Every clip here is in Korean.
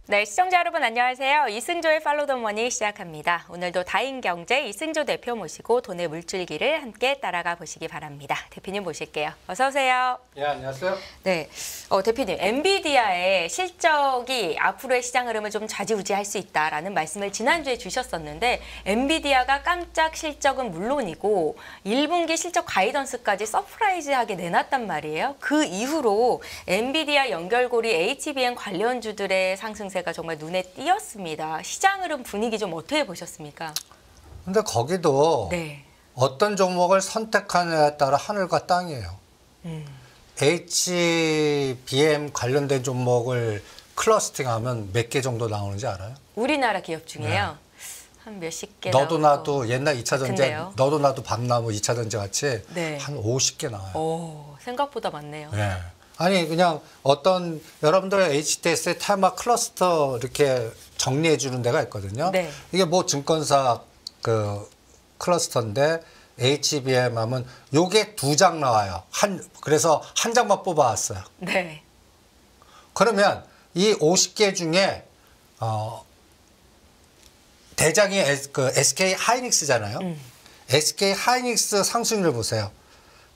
네, 시청자 여러분 안녕하세요. 이승조의 팔로우 더 머니 시작합니다. 오늘도 다인경제 이승조 대표 모시고 돈의 물줄기를 함께 따라가 보시기 바랍니다. 대표님 모실게요. 어서 오세요. 예, 안녕하세요. 네, 대표님, 엔비디아의 실적이 앞으로의 시장 흐름을 좀 좌지우지할 수 있다라는 말씀을 지난주에 주셨었는데 엔비디아가 깜짝 실적은 물론이고 1분기 실적 가이던스까지 서프라이즈하게 내놨단 말이에요. 그 이후로 엔비디아 연결고리 HBM 관련주들의 상승세가 정말 눈에 띄었습니다. 시장 흐름 분위기 좀 어떻게 보셨습니까? 근데 거기도 네. 어떤 종목을 선택하느냐에 따라 하늘과 땅이에요. HBM 관련된 종목을 클러스팅하면 몇 개 정도 나오는지 알아요? 우리나라 기업 중에요. 네. 한 몇십 개 너도 나오고. 나도 옛날 2차 전쟁, 같은데요? 너도 나도 밤나무 2차 전쟁 같이 네. 한 50개 나와요. 오, 생각보다 많네요. 네. 아니 그냥 어떤 여러분들 HTS의 테마 클러스터 이렇게 정리해 주는 데가 있거든요. 네. 이게 뭐 증권사 그 클러스터인데 HBM 하면 요게 2장 나와요. 그래서 한 장만 뽑아왔어요. 네. 그러면 이 50개 중에 대장이 SK 하이닉스잖아요. SK 하이닉스 상승률 보세요.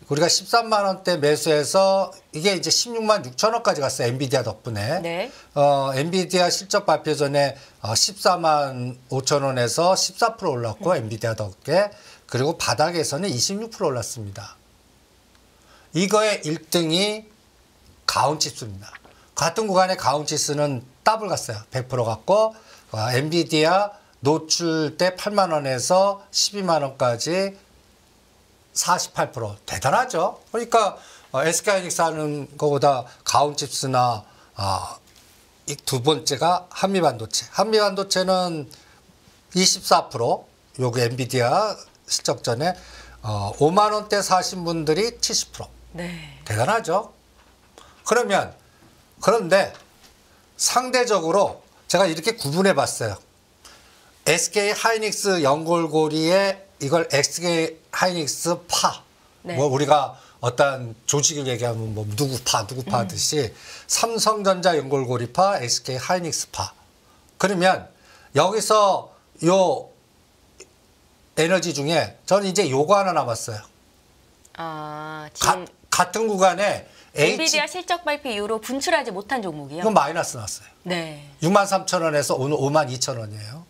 우리가 13만 원대 매수해서 이게 이제 16만 6천 원까지 갔어요. 엔비디아 덕분에. 네. 엔비디아 실적 발표 전에 14만 5천 원에서 14% 올랐고 엔비디아 덕에 그리고 바닥에서는 26% 올랐습니다. 이거의 1등이 가온칩스입니다. 같은 구간에 가온칩스는 더블 갔어요. 100% 갔고 엔비디아 노출 때 8만 원에서 12만 원까지 48% 대단하죠. 그러니까 SK하이닉스 하는 것보다 가온칩스나 이 두 번째가 한미반도체. 한미반도체는 24% 요게 엔비디아 실적 전에 5만 원대 사신 분들이 70%. 네. 대단하죠. 그런데 상대적으로 제가 이렇게 구분해 봤어요. SK 하이닉스 연골고리에 이걸 SK 하이닉스 파. 네. 뭐 우리가 어떤 조직을 얘기하면 뭐 누구 파 하듯이 삼성전자 연골고리파, SK 하이닉스 파. 그러면 여기서 요 에너지 중에 저는 이제 요거 하나 남았어요. 지금 같은 구간에 엔비디아 실적 발표 이후로 분출하지 못한 종목이요? 이건 마이너스 났어요. 네. 63,000원에서 오늘 52,000원이에요.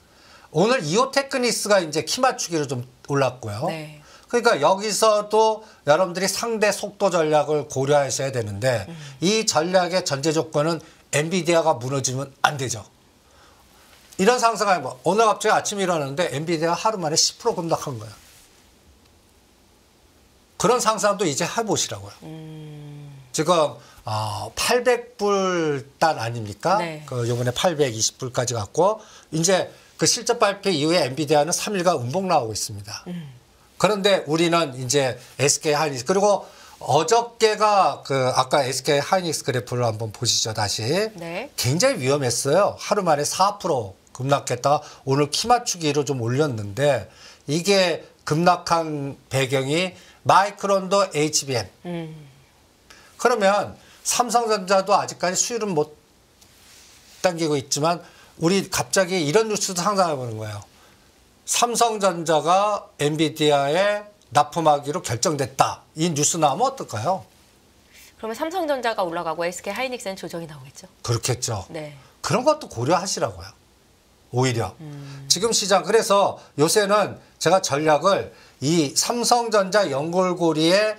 오늘 이오테크니스가 이제 키 맞추기로 좀 올랐고요. 네. 그러니까 여기서도 여러분들이 상대 속도 전략을 고려하셔야 되는데 이 전략의 전제 조건은 엔비디아가 무너지면 안 되죠. 이런 상승이 뭐 오늘 갑자기 아침에 일어났는데 엔비디아가 하루 만에 10% 급락한 거예요. 그런 상승도 이제 해보시라고요. 지금 800불 단 아닙니까? 네. 그 요번에 820불까지 갔고 이제 그 실적 발표 이후에 엔비디아는 3일간 운봉 나오고 있습니다. 그런데 우리는 이제 SK 하이닉스 그리고 어저께가 그 아까 SK 하이닉스 그래프를 한번 보시죠 다시. 네. 굉장히 위험했어요. 하루 만에 4% 급락했다가 오늘 키 맞추기로 좀 올렸는데 이게 급락한 배경이 마이크론도 HBM. 그러면 삼성전자도 아직까지 수율은 못 당기고 있지만 우리 갑자기 이런 뉴스도 상상해 보는 거예요. 삼성전자가 엔비디아에 납품하기로 결정됐다. 이 뉴스 나오면 어떨까요? 그러면 삼성전자가 올라가고 SK 하이닉스는 조정이 나오겠죠? 그렇겠죠. 네. 그런 것도 고려하시라고요. 오히려. 지금 시장 그래서 요새는 제가 전략을 이 삼성전자 연골고리의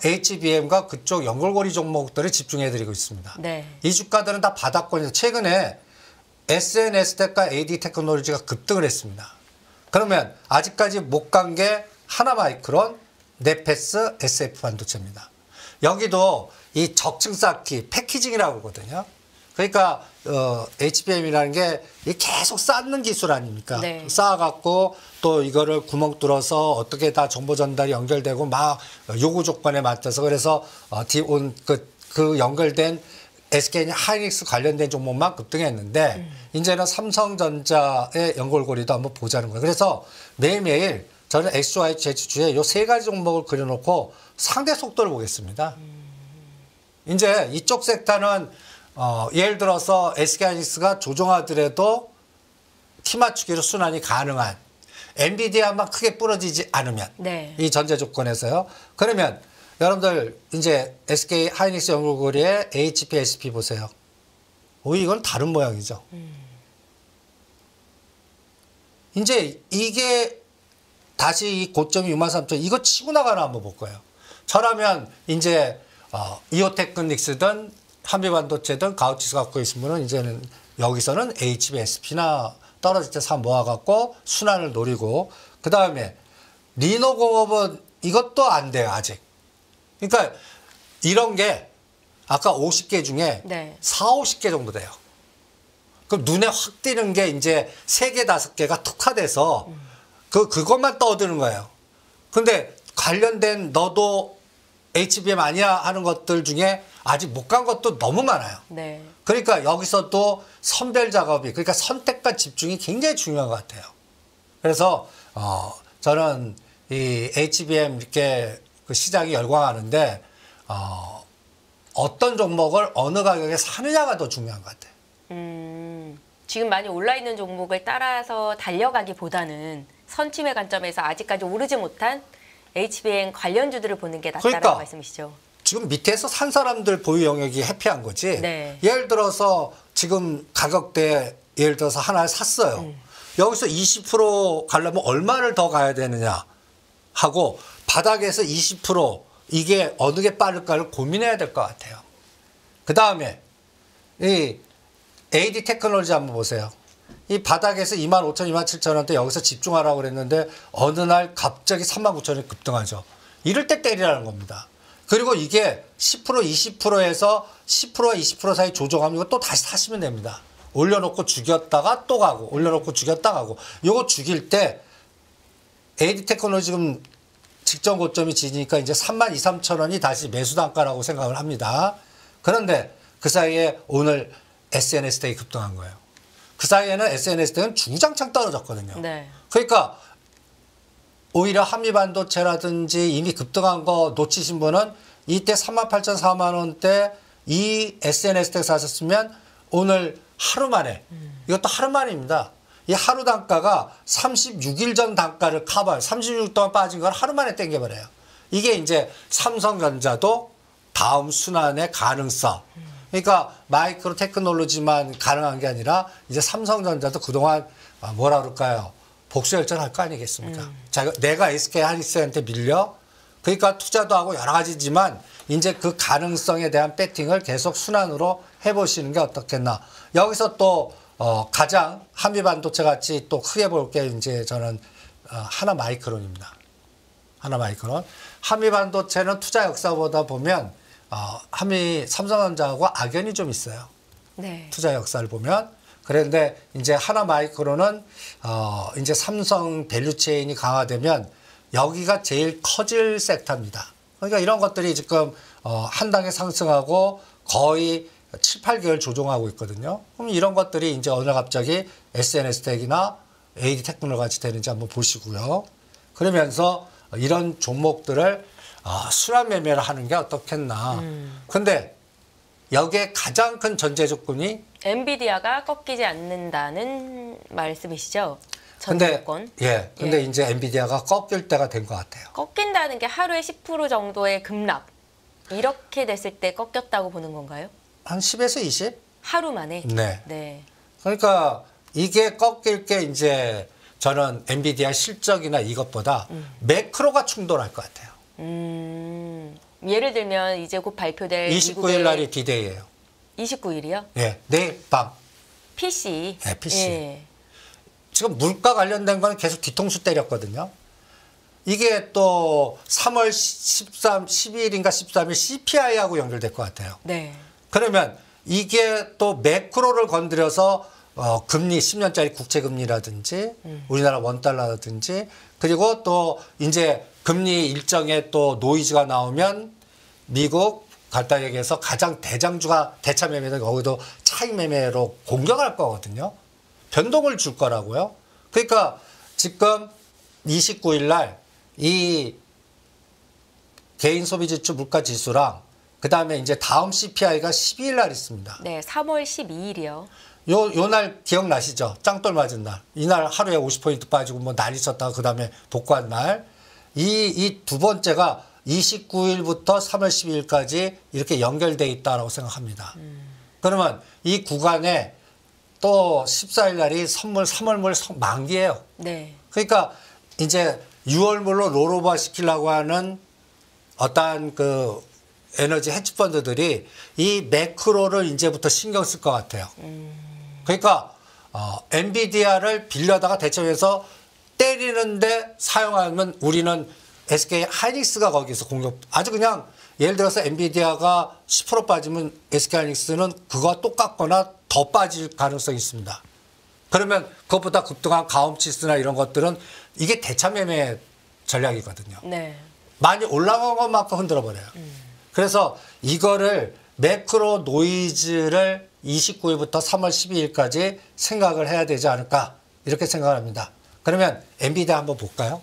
HBM과 그쪽 연골고리 종목들을 집중해드리고 있습니다. 네. 이 주가들은 다 바닥권에서 최근에 SNS텍과 AD테크놀로지가 급등을 했습니다. 그러면 아직까지 못 간 게 하나마이크론, 네페스, SF반도체입니다. 여기도 이 적층 쌓기, 패키징이라고 하거든요. 그러니까 HBM이라는 게 계속 쌓는 기술 아닙니까? 네. 쌓아갖고 또 이거를 구멍 뚫어서 어떻게 다 정보 전달이 연결되고 막 요구 조건에 맞춰서 그래서 그 연결된 SK 하이닉스 관련된 종목만 급등했는데 이제는 삼성전자의 연골고리도 한번 보자는 거예요. 그래서 매일매일 저는 XY 제주주에 요 세 가지 종목을 그려놓고 상대 속도를 보겠습니다. 이제 이쪽 섹터는 예를 들어서 SK하이닉스가 조정하더라도 키 맞추기로 순환이 가능한 엔비디아만 크게 부러지지 않으면 네. 이 전제 조건에서요. 그러면 여러분들 이제 SK 하이닉스 연구거리의 HPSP 보세요. 이건 다른 모양이죠. 이제 이게 다시 이 고점이 63,000 이거 치고 나가나 한번 볼 거예요. 저라면 이제 이오테크닉스든 한미반도체든 가우치스 갖고 있으면 이제는 여기서는 HBSP나 떨어질 때 사 모아갖고 순환을 노리고 그 다음에 리노공업은 이것도 안 돼요 아직. 그러니까 이런 게 아까 50개 중에 네. 4, 50개 정도 돼요. 그럼 눈에 확 띄는 게 이제 3개, 5개가 특화돼서 그것만 떠드는 거예요. 근데 관련된 너도 HBM 아니야 하는 것들 중에 아직 못 간 것도 너무 많아요. 네. 그러니까 여기서도 선별 작업이 그러니까 선택과 집중이 굉장히 중요한 것 같아요. 그래서 저는 이 HBM 이렇게 그 시장이 열광하는데 어떤 종목을 어느 가격에 사느냐가 더 중요한 것 같아요. 지금 많이 올라 있는 종목을 따라서 달려가기보다는 선침의 관점에서 아직까지 오르지 못한 HBM 관련주들을 보는 게 낫다라는 그러니까. 말씀이시죠. 지금 밑에서 산 사람들 보유 영역이 해피한 거지. 네. 예를 들어서 지금 가격대 예를 들어서 하나를 샀어요. 여기서 20% 가려면 얼마를 더 가야 되느냐 하고 바닥에서 20% 이게 어느 게 빠를까를 고민해야 될 것 같아요. 그 다음에 이 AD 테크놀로지 한번 보세요. 이 바닥에서 25,000, 27,000원대 여기서 집중하라고 그랬는데 어느 날 갑자기 39,000원이 급등하죠. 이럴 때 때리라는 겁니다. 그리고 이게 10%, 20%에서 10%와 20% 사이 조정하면 이거 또 다시 사시면 됩니다. 올려놓고 죽였다가 또 가고 올려놓고 죽였다 가고 요거 죽일 때 AD 테크놀로지 지금 직전 고점이 지니까 이제 32,000~33,000원이 다시 매수 단가라고 생각을 합니다. 그런데 그 사이에 오늘 SNS대이 급등한 거예요. 그 사이에는 SNS대는 주장창 떨어졌거든요. 네. 그러니까 오히려 한미반도체라든지 이미 급등한 거 놓치신 분은 이때 38,000, 4만 원대 이 SNS대 사셨으면 오늘 하루 만에 이것도 하루 만입니다. 이 하루 단가가 36일 전 단가를 커버해요. 36일 동안 빠진 걸 하루 만에 땡겨버려요. 이게 이제 삼성전자도 다음 순환의 가능성. 그러니까 마이크로 테크놀로지만 가능한 게 아니라 이제 삼성전자도 그동안 뭐라 그럴까요? 복수열전 할 거 아니겠습니까? 내가 SK 하이닉스한테 밀려 그러니까 투자도 하고 여러 가지지만 이제 그 가능성에 대한 배팅을 계속 순환으로 해보시는 게 어떻겠나. 여기서 또 가장 한미반도체 같이 또 크게 볼 게 이제 저는 하나마이크론입니다. 하나마이크론. 한미반도체는 투자 역사보다 보면 삼성전자하고 악연이 좀 있어요. 네. 투자 역사를 보면. 그런데 이제 하나마이크론은 이제 삼성 밸류체인이 강화되면 여기가 제일 커질 섹터입니다. 그러니까 이런 것들이 지금 한 당에 상승하고 거의 7, 8개월 조정하고 있거든요. 그럼 이런 것들이 이제 어느 갑자기 SNS텍이나 AD 테크놀로지 같이 되는지 한번 보시고요. 그러면서 이런 종목들을 순환 매매를 하는 게 어떻겠나. 근데 여기에 가장 큰 전제 조건이 엔비디아가 꺾이지 않는다는 말씀이시죠? 근데 전조건. 근데 이제 엔비디아가 꺾일 때가 된 것 같아요. 꺾인다는 게 하루에 10% 정도의 급락 이렇게 됐을 때 꺾였다고 보는 건가요? 한 10에서 20? 하루 만에? 네. 네. 그러니까 이게 꺾일 게 이제 저는 엔비디아 실적이나 이것보다 매크로가 충돌할 것 같아요. 예를 들면 이제 곧 발표될 29일 날이 디데이예요. 29일이요? 예, 내일 밤. PC. 네, PC. 예. 지금 물가 관련된 거는 계속 뒤통수 때렸거든요. 이게 또 3월 12일인가 13일 CPI하고 연결될 것 같아요. 네. 그러면 이게 또 매크로를 건드려서 금리 10년짜리 국채금리라든지 우리나라 원달러라든지 그리고 또 이제 금리 일정에 또 노이즈가 나오면 미국 간단하게해서 가장 대장주가 대차 매매는 거기도 차익 매매로 공격할 거거든요. 변동을 줄 거라고요. 그러니까 지금 29일 날 이 개인 소비 지수 물가 지수랑 그다음에 이제 다음 CPI가 12일 날 있습니다. 네, 3월 12일이요. 요 날 기억나시죠? 짱돌 맞은 날. 이날 하루에 50포인트 빠지고 뭐 난리 쳤다가 그다음에 복구한 날. 이 두 번째가 29일부터 3월 12일까지 이렇게 연결돼 있다라고 생각합니다. 그러면 이 구간에 또 14일 날이 3월물 만기예요. 네. 그러니까 이제 6월물로 롤오버 시키려고 하는 어떠한 그 에너지 헤지 펀드들이 이 매크로를 이제부터 신경 쓸 것 같아요. 그러니까 엔비디아를 빌려다가 대처해서 때리는데 사용하면 우리는 SK 하이닉스가 거기서 공격 아주 그냥 예를 들어서 엔비디아가 10% 빠지면 SK 하이닉스는 그거와 똑같거나 더 빠질 가능성이 있습니다. 그러면 그것보다 급등한 가움치스나 이런 것들은 이게 대차 매매 전략이거든요. 네. 많이 올라간 것만큼 흔들어 버려요. 그래서 이거를 매크로 노이즈를 29일부터 3월 12일까지 생각을 해야 되지 않을까 이렇게 생각을 합니다. 그러면 엔비디아 한번 볼까요?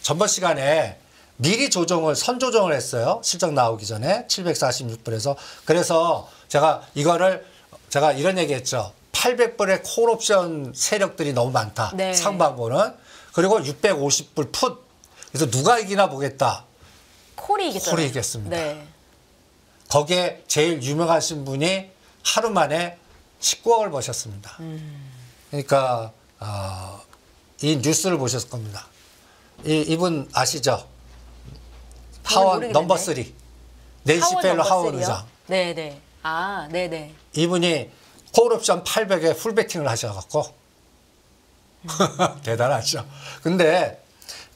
전번 시간에 미리 선조정을 했어요. 실적 나오기 전에 746불에서. 그래서 제가 이런 얘기 했죠. 800불의 콜옵션 세력들이 너무 많다. 네. 상방보는. 그리고 650불 풋. 그래서 누가 이기나 보겠다. 콜이 이겼잖아요. 콜이 이겼습니다. 네. 거기에 제일 유명하신 분이 하루 만에 19억을 버셨습니다. 그러니까 이 뉴스를 보셨을 겁니다. 이분 아시죠? 하원 넘버 3. 낸시 펠로 하원 의장. 네네. 아, 네네. 이분이 콜옵션 800에 풀베팅을 하셔갖고 대단하죠. 근데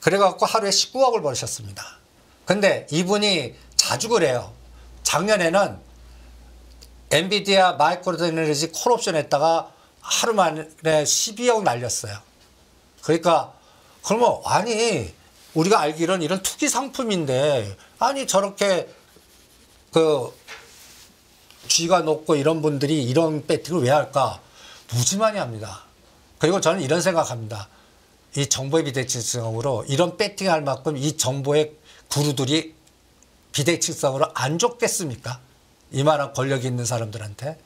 그래갖고 하루에 19억을 버셨습니다. 근데 이분이 자주 그래요. 작년에는 엔비디아 마이크로테크놀로지 콜옵션 했다가 하루 만에 12억 날렸어요. 그러니까 그러면 아니 우리가 알기로는 이런 투기 상품인데 아니 저렇게 그 쥐가 높고 이런 분들이 이런 배팅을 왜 할까? 무지만이 합니다. 그리고 저는 이런 생각합니다. 이 정보의 비대칭성으로 이런 배팅할 만큼 이 정보의 구루들이 비대칭성으로 안 좋겠습니까? 이만한 권력이 있는 사람들한테.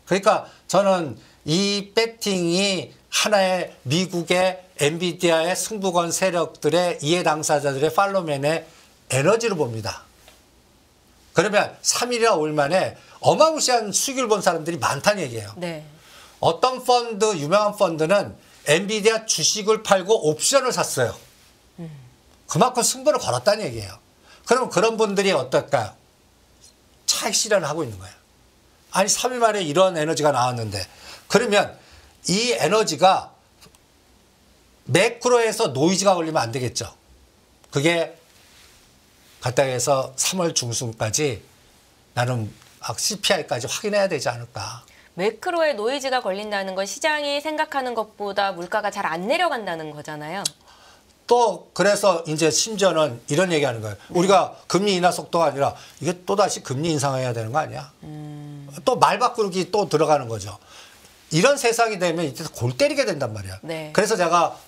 그러니까 저는 이 배팅이 하나의 미국의 엔비디아의 승부권 세력들의 이해 당사자들의 팔로맨의 에너지로 봅니다. 그러면 3일이나 5일 만에 어마무시한 수익을 본 사람들이 많다는 얘기예요. 네. 어떤 펀드, 유명한 펀드는 엔비디아 주식을 팔고 옵션을 샀어요. 그만큼 승부를 걸었다는 얘기예요. 그럼 그런 분들이 어떨까요? 차익 실현을 하고 있는 거예요. 아니 3일 만에 이런 에너지가 나왔는데 그러면 이 에너지가 매크로에서 노이즈가 걸리면 안 되겠죠. 그게 갖다 해서 3월 중순까지 나는 CPI까지 확인해야 되지 않을까. 매크로에 노이즈가 걸린다는 건 시장이 생각하는 것보다 물가가 잘 안 내려간다는 거잖아요. 또 그래서 이제 심지어는 이런 얘기하는 거예요. 우리가 금리 인하 속도가 아니라 이게 또다시 금리 인상해야 되는 거 아니야? 또 말 바꾸기 또 들어가는 거죠. 이런 세상이 되면 이제 골 때리게 된단 말이야. 네. 그래서 제가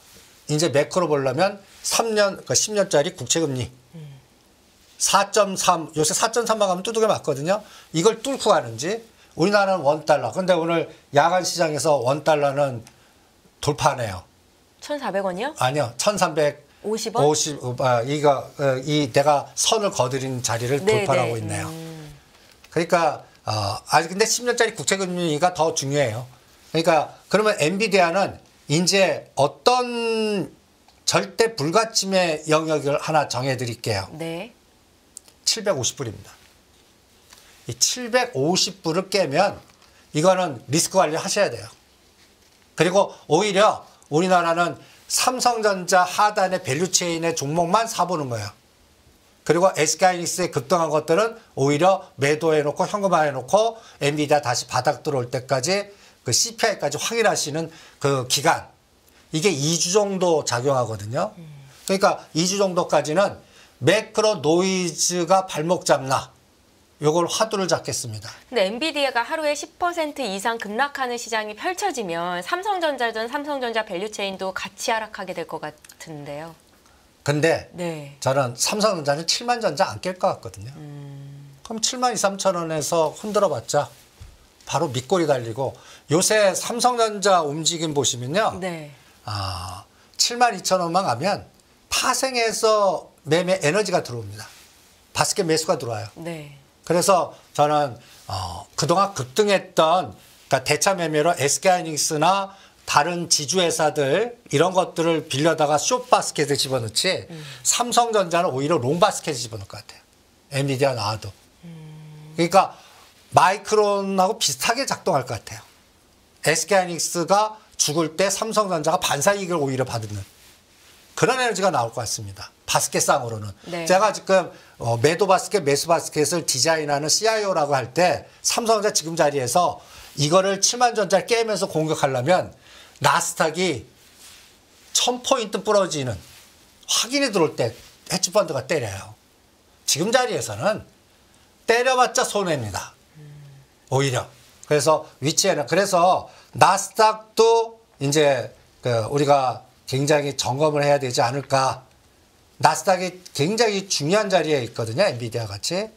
이제 매크로 보려면 3년, 그러니까 10년짜리 국채금리 4.3, 요새 4.3만 가면 두둑에 맞거든요. 이걸 뚫고 가는지 우리나라는 $1. 근데 오늘 야간 시장에서 $1는 돌파하네요. 1,400원이요? 아니요. 1,350원? 이 내가 선을 거드린 자리를 네, 돌파하고 네. 있네요. 그러니까 아직 근데 10년짜리 국채금리가 더 중요해요. 그러니까 그러면 엔비디아는 이제 어떤 절대 불가침의 영역을 하나 정해 드릴게요. 네. 750불입니다. 이 750불을 깨면 이거는 리스크 관리 하셔야 돼요. 그리고 오히려 우리나라는 삼성전자 하단의 밸류체인의 종목만 사보는 거예요. 그리고 SK하이닉스에 급등한 것들은 오히려 매도해놓고 현금화해놓고 엔비디아 다시 바닥 들어올 때까지 그 CPI까지 확인하시는 그 기간. 이게 2주 정도 작용하거든요. 그러니까 2주 정도까지는 매크로 노이즈가 발목 잡나. 요걸 화두를 잡겠습니다. 근데 엔비디아가 하루에 10% 이상 급락하는 시장이 펼쳐지면 삼성전자 밸류체인도 같이 하락하게 될 것 같은데요. 근데 네. 저는 삼성전자는 7만 전자 안 깰 것 같거든요. 그럼 7만 2, 3천 원에서 흔들어봤자 바로 밑골이 달리고 요새 삼성전자 움직임 보시면요. 네. 7만 2천 원만 가면 파생해서 매매 에너지가 들어옵니다. 바스켓 매수가 들어와요. 네. 그래서 저는 그동안 급등했던 그러니까 대차 매매로 SK하이닉스나 다른 지주회사들 이런 것들을 빌려다가 숏바스켓에 집어넣지 삼성전자는 오히려 롱바스켓에 집어넣을 것 같아요. 엔비디아 나와도. 그러니까 마이크론하고 비슷하게 작동할 것 같아요. SK하이닉스가 죽을 때 삼성전자가 반사이익을 오히려 받는 그런 에너지가 나올 것 같습니다. 바스켓상으로는. 네. 제가 지금 매도 바스켓, 매수 바스켓을 디자인하는 CIO라고 할 때 삼성전자 지금 자리에서 이거를 7만 전자를 깨면서 공격하려면 나스닥이 1000포인트 부러지는 확인이 들어올 때 헤지펀드가 때려요. 지금 자리에서는 때려봤자 손해입니다. 오히려. 그래서 위치에는 그래서 나스닥도 이제 우리가 굉장히 점검을 해야 되지 않을까. 나스닥이 굉장히 중요한 자리에 있거든요. 엔비디아 같이.